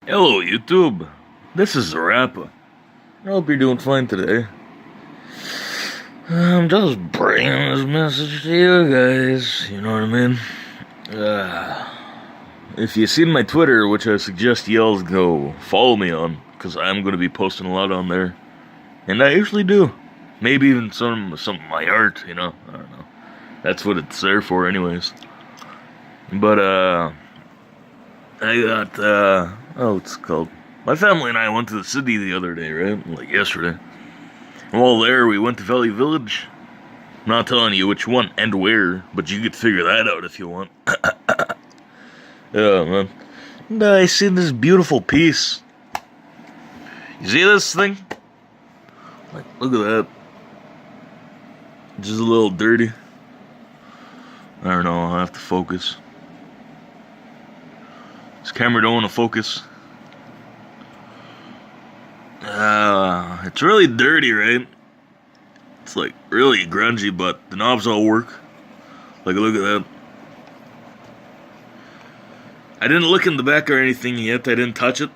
Hello, YouTube. This is Za-Rappa. I hope you're doing fine today. I'm just bringing this message to you guys. You know what I mean? If you've seen my Twitter, which I suggest you all go follow me on, because I'm going to be posting a lot on there. And I usually do. Maybe even some of my art, I don't know. That's what it's there for anyways. But, I got, what's it called? My family and I went to the city the other day, right? Like yesterday. And while there, we went to Valley Village. I'm not telling you which one and where, but you could figure that out if you want. Yeah, man. And I seen this beautiful piece. You see this thing? Like, look at that. Just a little dirty. I don't know, I'll have to focus. This camera don't want to focus. It's really dirty, right? It's like really grungy, but the knobs all work. Like, look at that. I didn't look in the back or anything yet. I didn't touch it.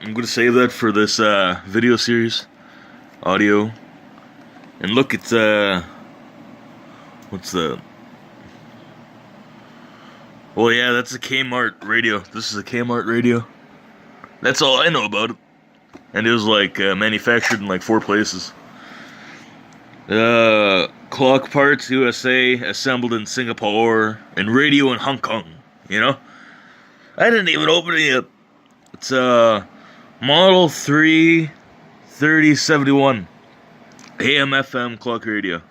I'm gonna save that for this video series, audio. And look, it's what's that? Well, yeah, that's a Kmart radio. This is a Kmart radio. That's all I know about it. And it was like manufactured in like 4 places. Clock parts USA, assembled in Singapore, and radio in Hong Kong. I didn't even open it yet. It's Model 33071 AM/FM clock radio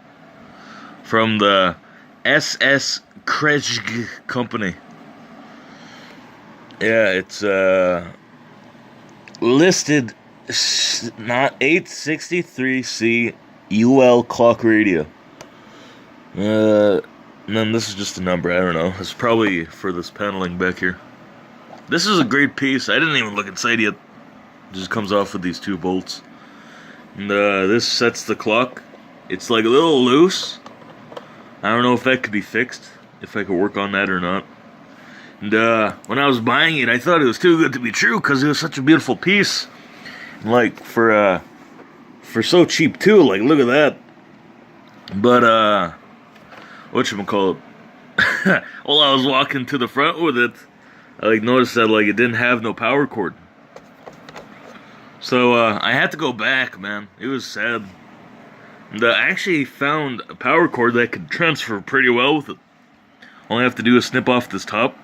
from the SS Kresge company. Yeah, it's listed not 863C UL clock radio. And then this is just a number, I don't know. It's probably for this paneling back here. This is a great piece. I didn't even look inside yet. It just comes off with these 2 bolts. And this sets the clock. It's like a little loose. I don't know if that could be fixed, if I could work on that or not. And when I was buying it, I thought it was too good to be true because it was such a beautiful piece. Like, for so cheap too, like, look at that. But, whatchamacallit? While I was walking to the front with it, I, like, noticed that, like, it didn't have no power cord. So, I had to go back, man. It was sad. And I actually found a power cord that could transfer pretty well with it. All I have to do is snip off this top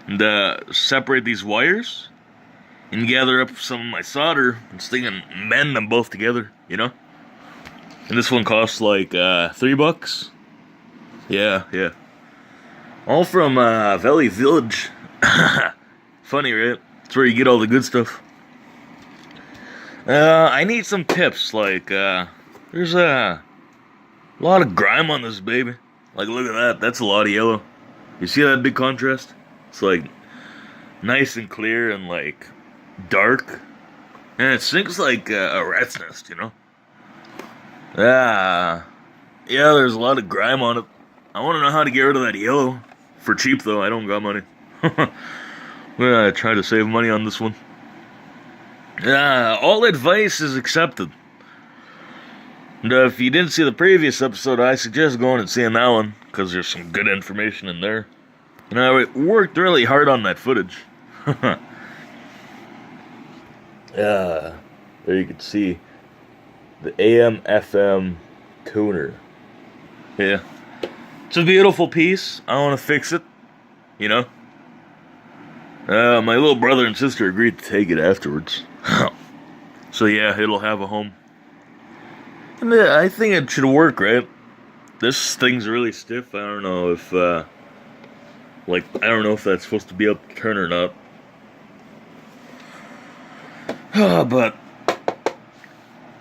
and separate these wires and gather up some of my solder and stick and mend them both together, And this one costs like $3. Yeah. All from Valley Village. Funny, right? It's where you get all the good stuff. I need some tips. Like, there's a lot of grime on this baby. Like, look at that. That's a lot of yellow. You see that big contrast? It's like nice and clear and like dark. And it sinks like a rat's nest, Yeah, there's a lot of grime on it. I want to know how to get rid of that yellow. For cheap, though. I don't got money. I'm gonna try to save money on this one. All advice is accepted. And if you didn't see the previous episode, I suggest going and seeing that one, because there's some good information in there. I worked really hard on that footage. There you can see the AM/FM tuner. Yeah. It's a beautiful piece. I want to fix it, my little brother and sister agreed to take it afterwards. So yeah, it'll have a home. And I think it should work, right? This thing's really stiff. I don't know if, I don't know if that's supposed to be up to turn or not. But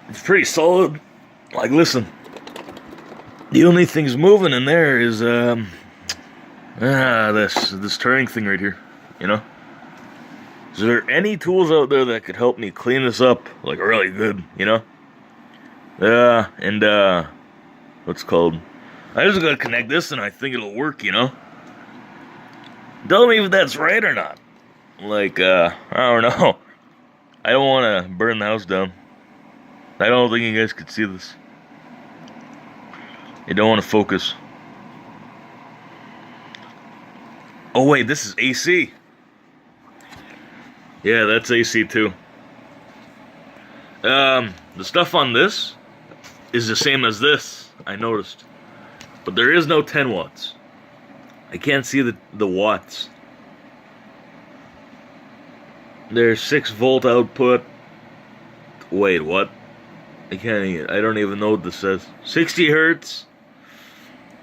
it's pretty solid. Like, listen. The only thing's moving in there is, this turning thing right here, Is there any tools out there that could help me clean this up, like, really good, what's it called? I just gotta connect this and I think it'll work, Tell me if that's right or not. Like, I don't know. I don't want to burn the house down. I don't think you guys could see this. You don't want to focus. Oh wait, this is AC. Yeah, that's AC too. The stuff on this is the same as this, I noticed. But there is no 10 watts. I can't see the watts. There's 6-volt output. Wait, what? I don't even know what this says. 60 hertz.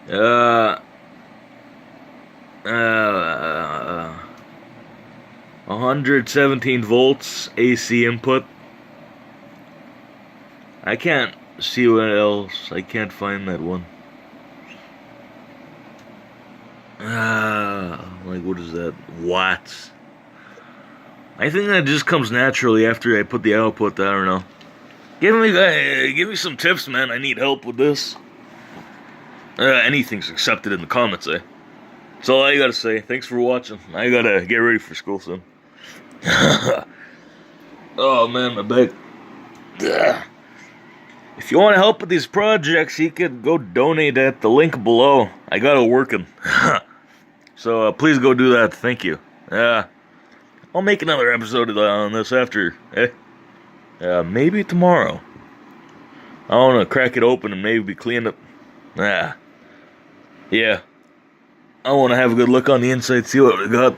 117 volts AC input. I can't see what else. I can't find that one. Like, what is that? Watts. I think that just comes naturally after I put the output. I don't know. Give me some tips, man. I need help with this. Anything's accepted in the comments, eh? That's all I gotta say. Thanks for watching. I gotta get ready for school soon. Oh man, my back. Ugh. If you want to help with these projects, you could go donate at the link below. I got it working. So please go do that. Thank you. I'll make another episode on this after. Maybe tomorrow. I want to crack it open and maybe clean it. Yeah. I want to have a good look on the inside, see what we got.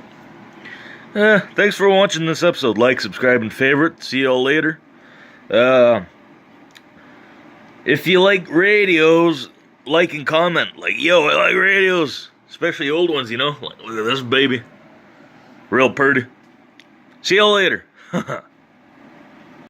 Thanks for watching this episode. Like, subscribe, and favorite. See y'all later. If you like radios, like and comment. Like, yo, I like radios. Especially old ones, you know. Like, look at this baby. Real pretty. See y'all later.